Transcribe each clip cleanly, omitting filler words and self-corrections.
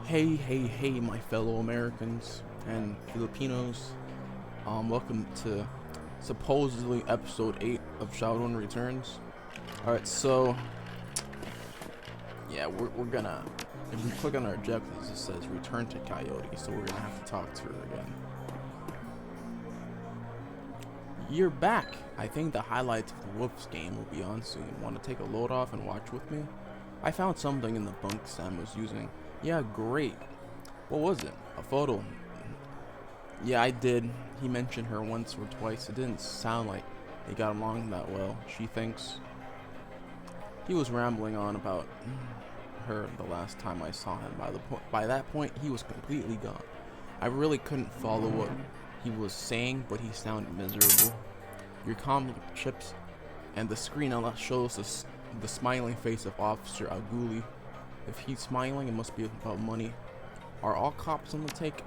Hey, my fellow Americans and Filipinos. Welcome to supposedly episode 8 of Shadowrun Returns. Alright, so, yeah, we're gonna, if we click on our objectives, it says return to Coyote, so we're gonna have to talk to her again. You're back! I think the highlights of the Wolves game will be on soon. Want to take a load off and watch with me? I found something in the bunk Sam was using. Yeah, great. What was it? A photo. Yeah, I did. He mentioned her once or twice. It didn't sound like they got along that well, she thinks. He was rambling on about her the last time I saw him. By that point, he was completely gone. I really couldn't follow what he was saying, but he sounded miserable. Your comm chips and the screen shows the smiling face of Officer Aguli. If he's smiling, it must be about money. Are all cops on the take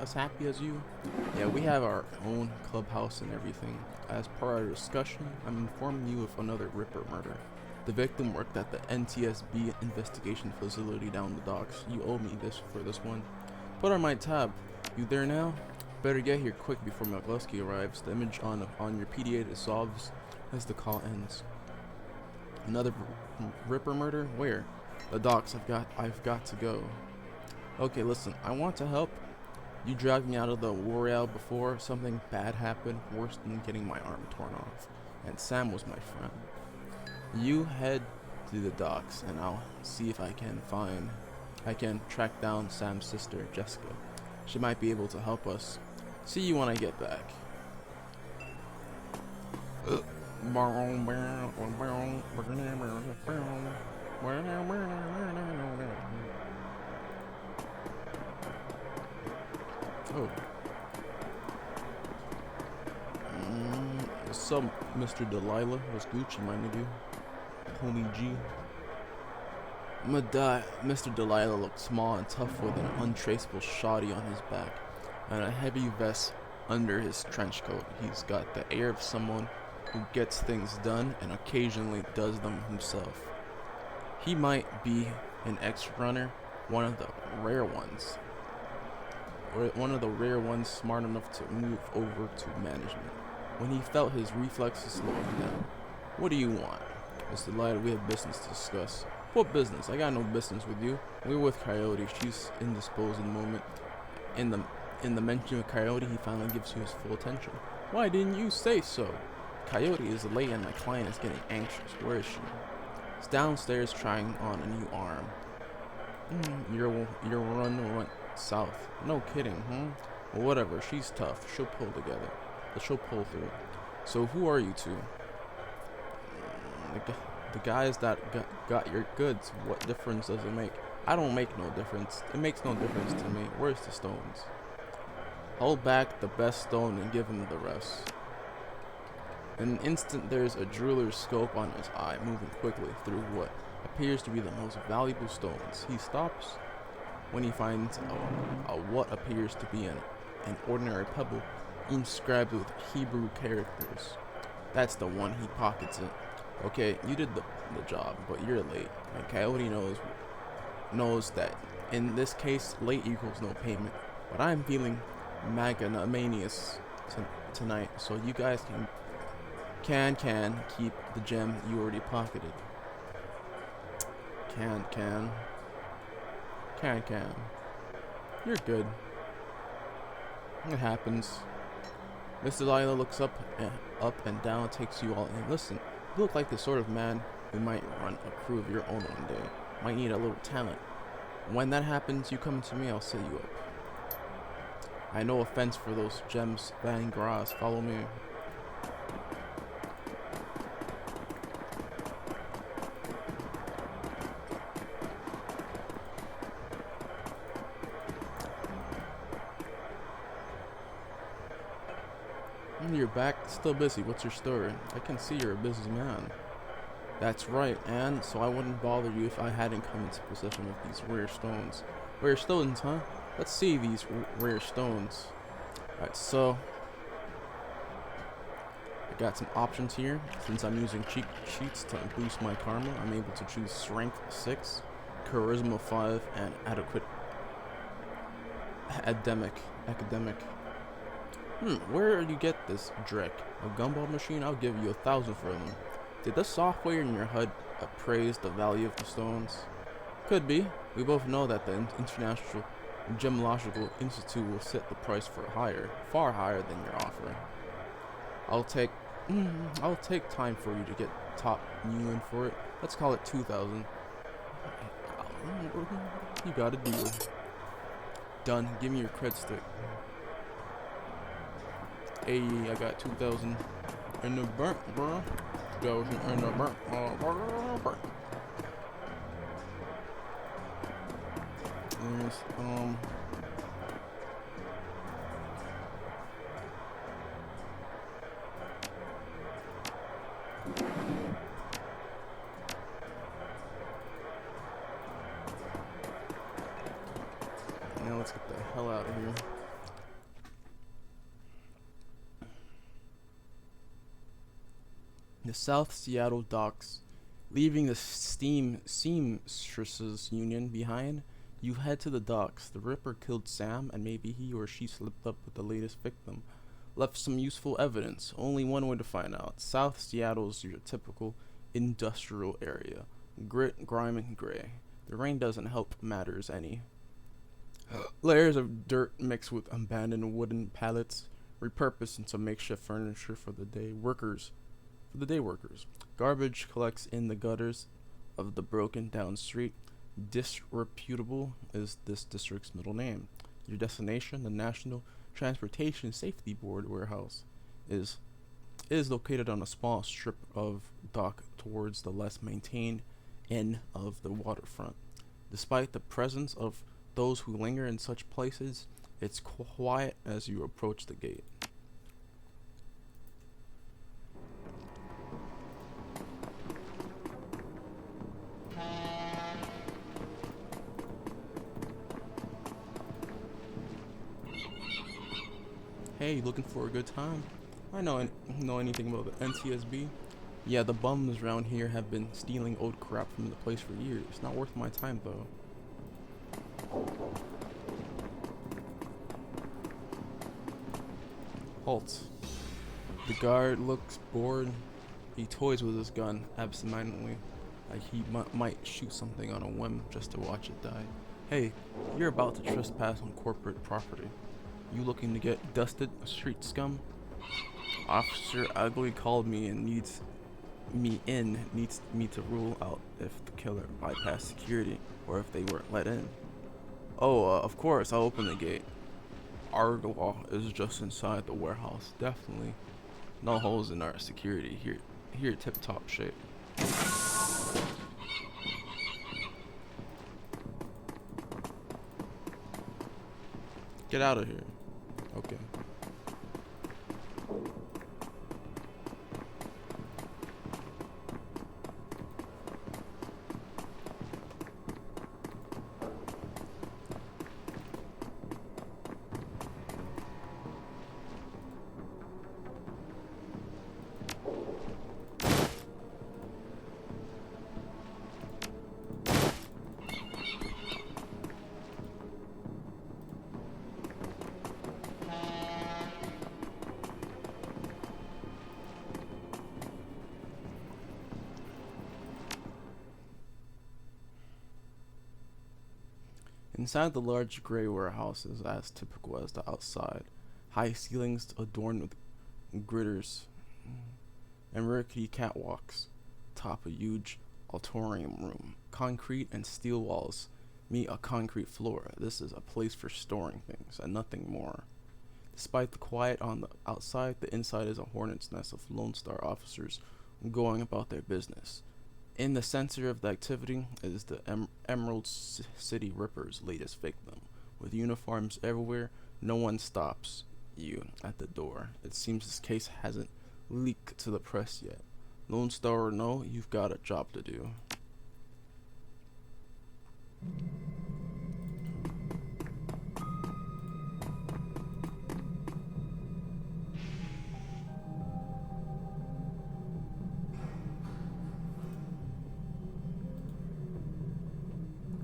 as happy as you? Yeah, we have our own clubhouse and everything. As per our discussion, I'm informing you of another Ripper murder. The victim worked at the NTSB investigation facility down the docks. You owe me this for this one. Put on my tab. You there now? Better get here quick before McLusky arrives. The image on your PDA dissolves as the call ends. Another Ripper murder? Where? The docks. I've got to go. Okay, listen. I want to help. You dragged me out of the Royale before. Something bad happened, worse than getting my arm torn off. And Sam was my friend. You head to the docks, and I'll see if I can track down Sam's sister, Jessica. She might be able to help us. See you when I get back. Oh. What's up, Mr. Delilah? What's Gucci, my nigga? Homie G. Mr. Delilah looked small and tough with an untraceable shoddy on his back and a heavy vest under his trench coat. He's got the air of someone who gets things done and occasionally does them himself. He might be an ex-runner, one of the rare ones smart enough to move over to management. When he felt his reflexes slowing down. What do you want? Mr. Delilah, we have business to discuss. What business? I got no business with you. We're with Coyote. She's indisposed in the moment. In the mention of Coyote, he finally gives you his full attention. Why didn't you say so? Coyote is late and my client is getting anxious. Where is she? She's downstairs trying on a new arm. Your run went south. No kidding, Well, whatever. She's tough. She'll pull together. She'll pull through. So who are you two? The guys that got your goods. What difference does it make? I don't make no difference. It makes no difference to me. Where's the stones? Hold back the best stone and give him the rest. In an instant, there's a jeweler's scope on his eye, moving quickly through what appears to be the most valuable stones. He stops when he finds what appears to be an ordinary pebble inscribed with Hebrew characters. That's the one. He pockets it. Okay, you did the job, but you're late. And Coyote knows that in this case, late equals no payment. But I'm feeling magnanimous tonight, so you guys can keep the gem you already pocketed. Can. You're good. It happens. Mr. Delilah looks up and down, takes you all in. Listen, you look like the sort of man who might run a crew of your own one day. Might need a little talent. When that happens, you come to me, I'll set you up. I no offense for those gems, Van Gras. Follow me. You're back, still busy. What's your story? I can see you're a busy man. That's right, and so I wouldn't bother you if I hadn't come into possession of these rare stones. Rare stones, huh? Let's see these rare stones. Alright, so I got some options here. Since I'm using cheat sheets to boost my karma, I'm able to choose Strength 6, Charisma 5, and Academic. Where did you get this, Drake? A gumball machine? I'll give you 1,000 for them. Did the software in your HUD appraise the value of the stones? Could be. We both know that the International Gemological Institute will set the price for far higher than your offer. I'll take time for you to get top Newland for it. Let's call it 2,000. You got a deal. Done. Give me your cred stick. Hey, I got 2,000 in the bank, bro. 2,000 in the bank. There's now let's get the hell out of here. The South Seattle docks. Leaving the steam seamstresses union behind, you head to the docks. The Ripper killed Sam, and maybe he or she slipped up with the latest victim. Left some useful evidence. Only one way to find out. South Seattle's your typical industrial area. Grit, grime, and gray. The rain doesn't help matters any. Layers of dirt mixed with abandoned wooden pallets, repurposed into makeshift furniture for the day workers. Garbage collects in the gutters of the broken down street. Disreputable is this district's middle name. Your destination, the National Transportation Safety Board warehouse, is located on a small strip of dock towards the less maintained end of the waterfront. Despite the presence of those who linger in such places, it's quiet as you approach the gate. Hey, looking for a good time? I know anything about the NTSB? Yeah, the bums around here have been stealing old crap from the place for years. It's not worth my time though. Halt. The guard looks bored. He toys with his gun absentmindedly, like he might shoot something on a whim just to watch it die. Hey, you're about to trespass on corporate property. You looking to get dusted, street scum? Officer Ugly called me and needs me to rule out if the killer bypassed security or if they weren't let in. Oh, of course, I'll open the gate. Arglaw is just inside the warehouse. Definitely no holes in our security here. Here, tip-top shape. Get out of here. Okay. Inside the large gray warehouse is as typical as the outside. High ceilings adorned with gritters and rickety catwalks top a huge auditorium room. Concrete and steel walls meet a concrete floor. This is a place for storing things and nothing more. Despite the quiet on the outside, the inside is a hornet's nest of Lone Star officers going about their business. In the center of the activity is the Emerald City Ripper's latest victim. With uniforms everywhere, no one stops you at the door. It seems this case hasn't leaked to the press yet. Lone Star or no, you've got a job to do.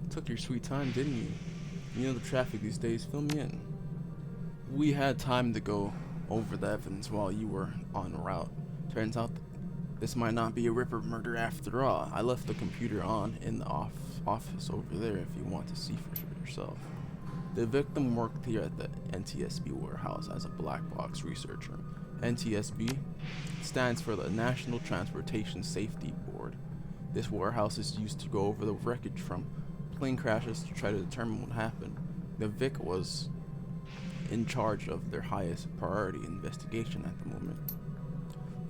Took your sweet time, didn't you? You know the traffic these days, fill me in. We had time to go over the evidence while you were en route. Turns out this might not be a Ripper murder after all. I left the computer on in the office over there if you want to see for yourself. The victim worked here at the NTSB warehouse as a black box researcher. NTSB stands for the National Transportation Safety Board. This warehouse is used to go over the wreckage from plane crashes to try to determine what happened. The Vic was in charge of their highest priority investigation at the moment.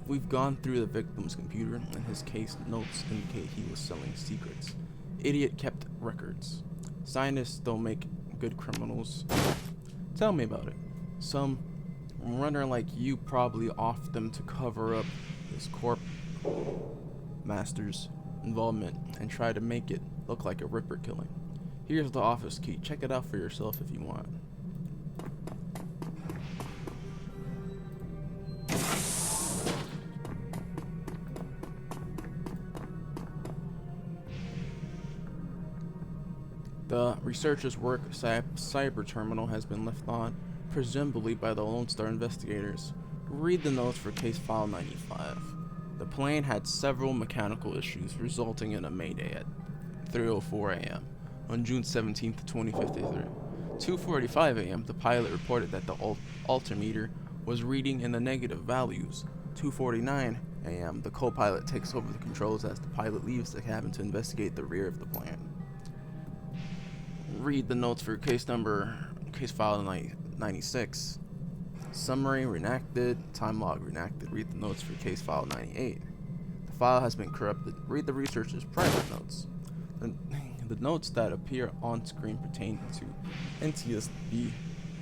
We've gone through the victim's computer, and his case notes indicate he was selling secrets. Idiot kept records. Scientists don't make good criminals. Tell me about it. Some runner like you probably offed them to cover up his corp master's involvement and try to make it look like a Ripper killing. Here's the office key. Check it out for yourself if you want. The researcher's work cyber terminal has been left on, presumably by the Lone Star investigators. Read the notes for case file 95. The plane had several mechanical issues, resulting in a mayday at 3:04 a.m. on June 17, 2053. 2:45 a.m. the pilot reported that the altimeter was reading in the negative values. 2:49 a.m. the co-pilot takes over the controls as the pilot leaves the cabin to investigate the rear of the plane. Read the notes for case file 96. Summary redacted, time log redacted. Read the notes for case file 98. The file has been corrupted. Read the researcher's private notes. The notes that appear on screen pertain to NTSB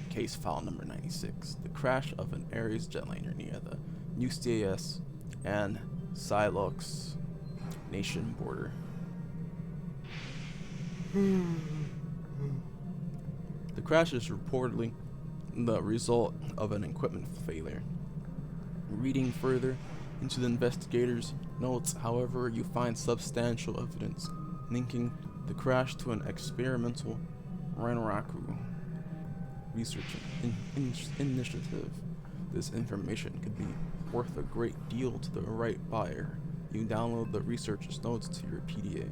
case file number 96, the crash of an Ares jetliner near the New CAS and Silox Nation border. The crash is reportedly the result of an equipment failure. Reading further into the investigators' notes, however, you find substantial evidence linking the crash to an experimental Renraku research initiative. This information could be worth a great deal to the right buyer. You download the researcher's notes to your PDA.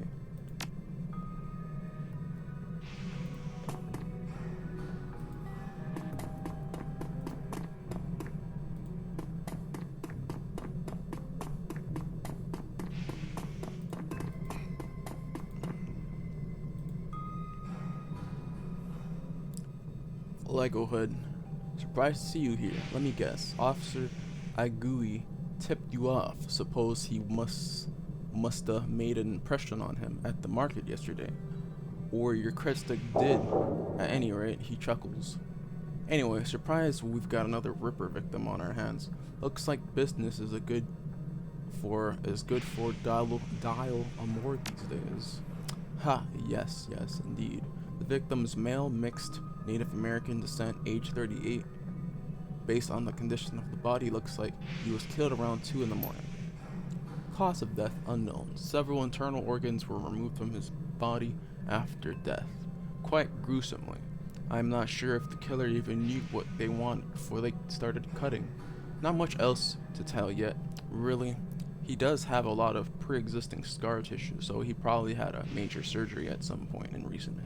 Lego Hood. Surprised to see you here. Let me guess. Officer Agui tipped you off. Suppose he musta made an impression on him at the market yesterday. Or your cred stick did. At any rate, he chuckles. Anyway, surprised we've got another Ripper victim on our hands. Looks like business is good for dial a morgue these days. Ha, yes, indeed. The victim's male, mixed Native American descent, age 38. Based on the condition of the body, looks like he was killed around 2 in the morning. Cause of death unknown. Several internal organs were removed from his body after death, quite gruesomely. I'm not sure if the killer even knew what they wanted before they started cutting. Not much else to tell yet, really. He does have a lot of pre-existing scar tissue, so he probably had a major surgery at some point in recent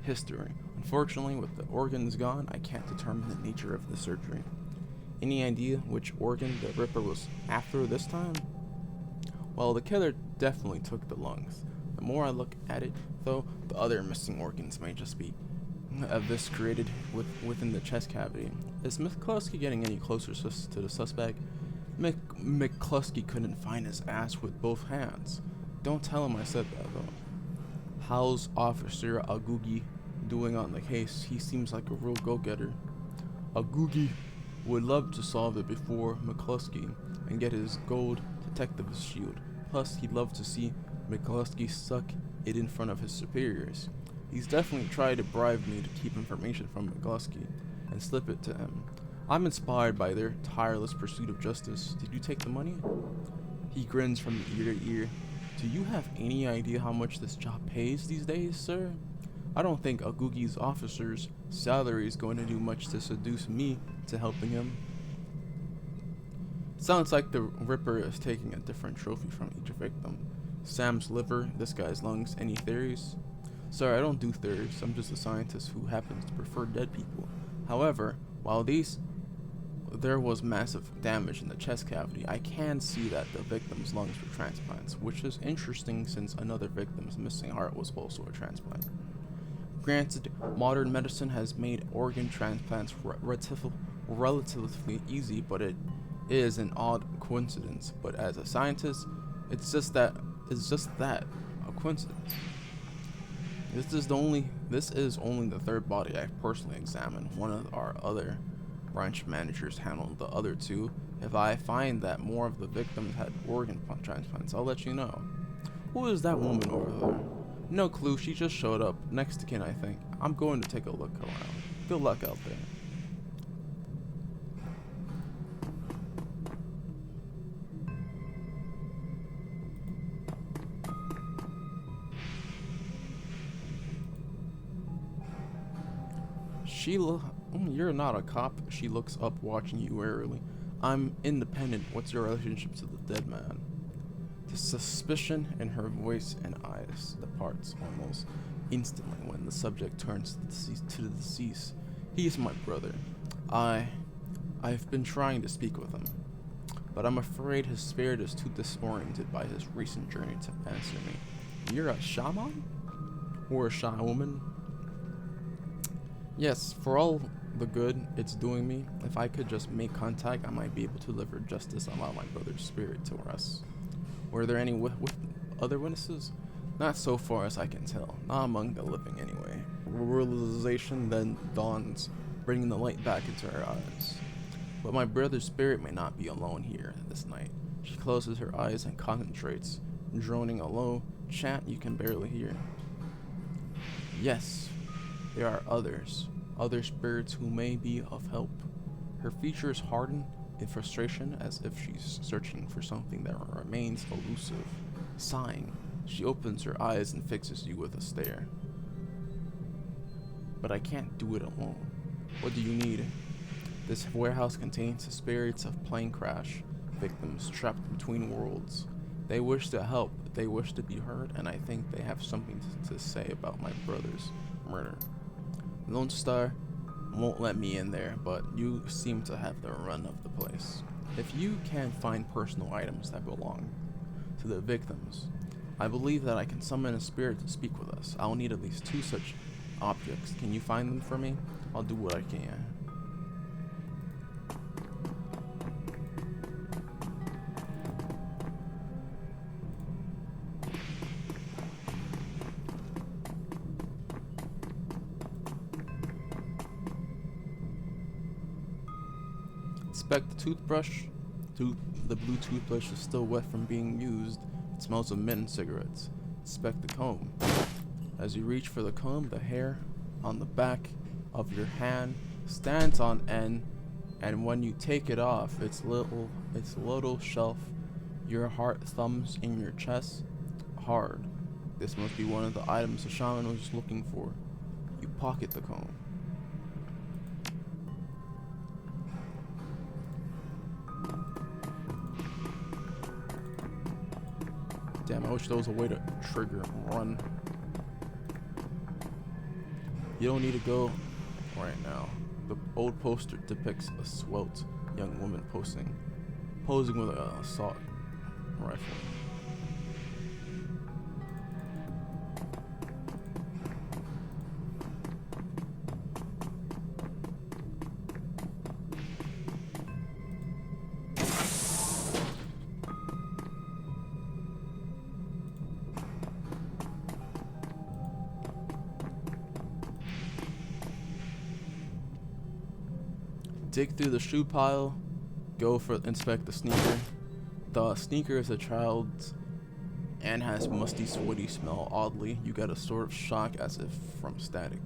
history. Unfortunately, with the organs gone, I can't determine the nature of the surgery. Any idea which organ the Ripper was after this time? Well, the killer definitely took the lungs. The more I look at it, though, the other missing organs may just be eviscerated within the chest cavity. Is McCluskey getting any closer to the suspect? McCluskey couldn't find his ass with both hands. Don't tell him I said that, though. How's Officer Agugi doing on the case? He seems like a real go-getter. Agugi would love to solve it before McCluskey and get his gold detective's shield. Plus, he'd love to see McCluskey suck it in front of his superiors. He's definitely tried to bribe me to keep information from McCluskey and slip it to him. I'm inspired by their tireless pursuit of justice. Did you take the money? He grins from ear to ear. Do you have any idea how much this job pays these days, sir? I don't think Agugi's officer's salary is going to do much to seduce me to helping him. Sounds like the Ripper is taking a different trophy from each victim. Sam's liver, this guy's lungs. Any theories? Sorry, I don't do theories. I'm just a scientist who happens to prefer dead people. However, while there was massive damage in the chest cavity, I can see that the victim's lungs were transplants, which is interesting since another victim's missing heart was also a transplant. Granted, modern medicine has made organ transplants relatively easy, but it is an odd coincidence. But as a scientist, it's just that a coincidence. This is only the third body I've personally examined. One of our other branch managers handled the other two. If I find that more of the victims had organ transplants, I'll let you know. Who is that woman over there? No clue, she just showed up. Next to kin, I think. I'm going to take a look around. Good luck out there. You're not a cop. She looks up, watching you warily. I'm independent. What's your relationship to the dead man? The suspicion in her voice and eyes departs almost instantly when the subject turns to the deceased. He is my brother. I've been trying to speak with him, but I'm afraid his spirit is too disoriented by his recent journey to answer me. You're a shaman? Or a shy woman? Yes, for all the good it's doing me, if I could just make contact, I might be able to deliver justice and allow my brother's spirit to rest. Were there any other witnesses? Not so far as I can tell. Not among the living, anyway. Realization then dawns, bringing the light back into her eyes. But my brother's spirit may not be alone here this night. She closes her eyes and concentrates, droning a low chant you can barely hear. Yes, there are other spirits who may be of help. Her features harden in frustration as if she's searching for something that remains elusive. Sighing, she opens her eyes and fixes you with a stare. But I can't do it alone. What do you need? This warehouse contains the spirits of plane crash victims trapped between worlds. They wish to help, they wish to be heard, and I think they have something to say about my brother's murder. Lone Star won't let me in there, but you seem to have the run of the place. If you can find personal items that belong to the victims, I believe that I can summon a spirit to speak with us. I'll need at least 2 such objects. Can you find them for me? I'll do what I can. Inspect the toothbrush. The blue toothbrush is still wet from being used. It smells of mint and cigarettes. Inspect the comb. As you reach for the comb, the hair on the back of your hand stands on end, and when you take it off, its little shelf, your heart thumps in your chest hard. This must be one of the items the shaman was looking for. You pocket the comb. Damn, I wish there was a way to trigger run. You don't need to go right now. The old poster depicts a svelte young woman posing with an assault rifle. Dig through the shoe pile, inspect the sneaker. The sneaker is a child's and has musty, sweaty smell. Oddly, you get a sort of shock as if from static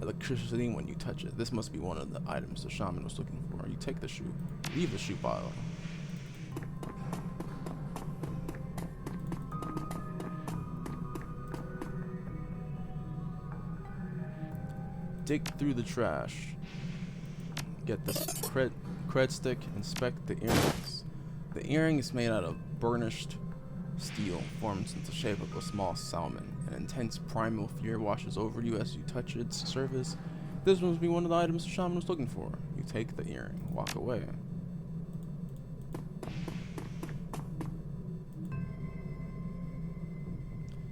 electricity when you touch it. This must be one of the items the shaman was looking for. You take the shoe, leave the shoe pile. dig through the trash. Get this cred stick, inspect the earrings. The earring is made out of burnished steel, formed into the shape of a small salmon. An intense primal fear washes over you as you touch its surface. This must be one of the items the shaman was looking for. You take the earring, walk away.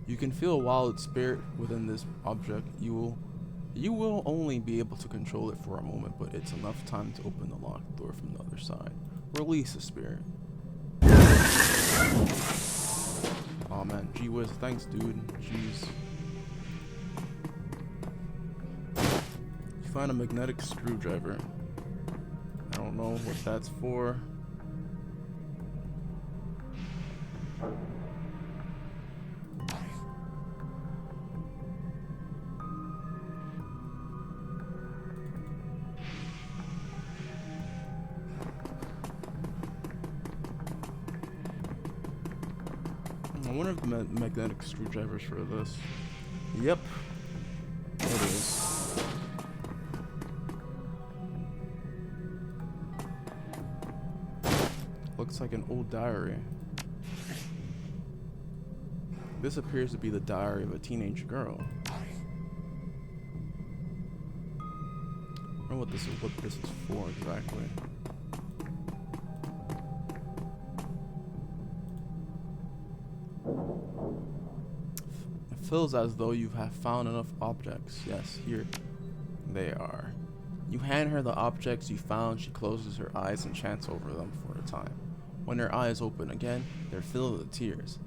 You can feel a wild spirit within this object. You will only be able to control it for a moment, but it's enough time to open the locked door from the other side. Release the spirit. Oh man, gee whiz, thanks dude. Jeez. You find a magnetic screwdriver. I don't know what that's for. I wonder if the magnetic screwdriver's for this. Yep, it is. Looks like an old diary. This appears to be the diary of a teenage girl. I don't know what this is for exactly. It feels as though you have found enough objects. Yes, here they are. You hand her the objects you found. She closes her eyes and chants over them for a time. When her eyes open again, they're filled with tears.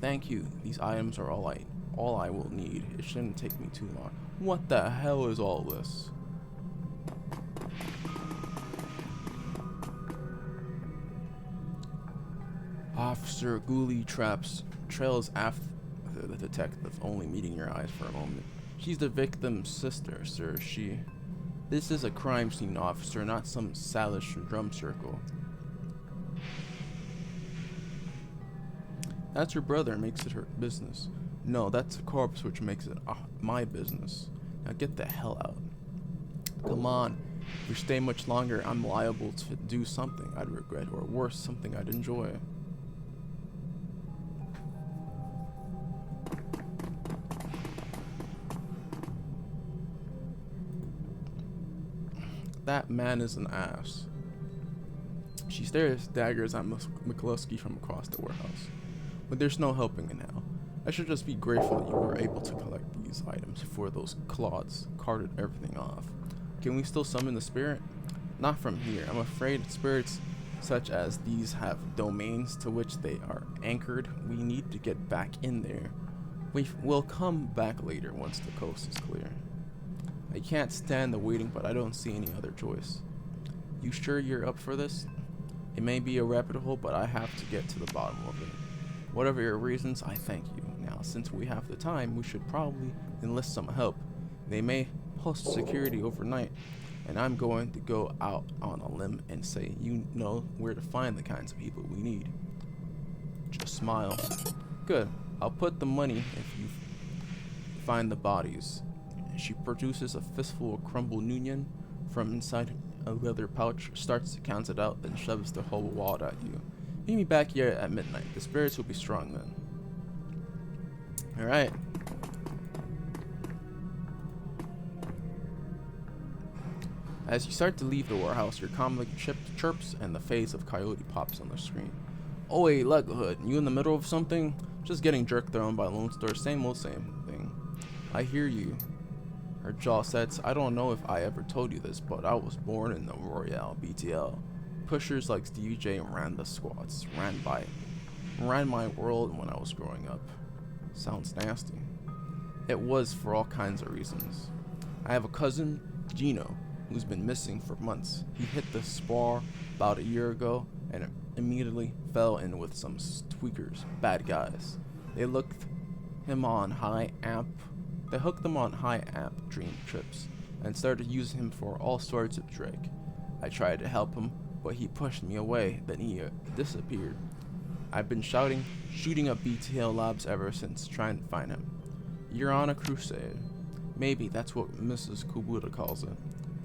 Thank you. These items are all I will need. It shouldn't take me too long. What the hell is all this? Officer Ghoulie trails after the detective, only meeting your eyes for a moment. She's the victim's sister, sir. This is a crime scene, officer, not some Salish drum circle. That's your brother, makes it her business. No, that's a corpse, which makes it my business. Now get the hell out. Come on. If you stay much longer, I'm liable to do something I'd regret, or worse, something I'd enjoy. That man is an ass. She stares daggers at McCluskey from across the warehouse. But there's no helping it now. I should just be grateful that you were able to collect these items before those clods carted everything off. Can we still summon the spirit? Not from here. I'm afraid spirits such as these have domains to which they are anchored. We need to get back in there. We'll come back later once the coast is clear. I can't stand the waiting, but I don't see any other choice. You sure you're up for this? It may be a rabbit hole, but I have to get to the bottom of it. Whatever your reasons, I thank you. Now, since we have the time, we should probably enlist some help. They may post security overnight, and I'm going to go out on a limb and say you know where to find the kinds of people we need. Just smile. Good. I'll put the money if you find the bodies. She produces a fistful of crumbled union from inside a leather pouch, starts to count it out, then shoves the whole wad at you. Meet me back here at midnight. The spirits will be strong then. Alright. As you start to leave the warehouse, your comm chirps and the face of Coyote pops on the screen. Oh wait, Leghood, you in the middle of something? Just getting jerked around by Lone Star, same old same thing. I hear you. Her jaw sets. I don't know if I ever told you this, but I was born in the Royale BTL. Pushers like Stevie J ran the squads, ran my world when I was growing up. Sounds nasty. It was for all kinds of reasons. I have a cousin, Gino, who's been missing for months. He hit the spar about a year ago and immediately fell in with some tweakers, bad guys. They hooked him on high amp dream trips and started using him for all sorts of trick. I tried to help him, but he pushed me away, then he disappeared. I've been shooting up BTL labs ever since, trying to find him. You're on a crusade. Maybe that's what Mrs. Kubota calls it.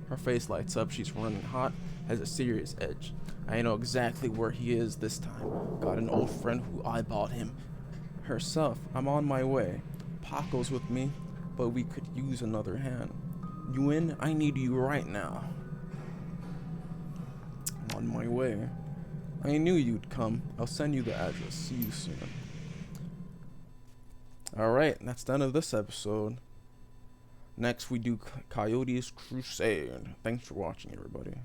Her face lights up. She's running hot, has a serious edge. I know exactly where he is this time. Got an old friend who eyeballed him herself. I'm on my way. Paco's with me, but we could use another hand. You in? I need you right now. I'm on my way. I knew you'd come. I'll send you the address. See you soon. Alright, that's the end of this episode. Next we do Coyote's Crusade. Thanks for watching, everybody.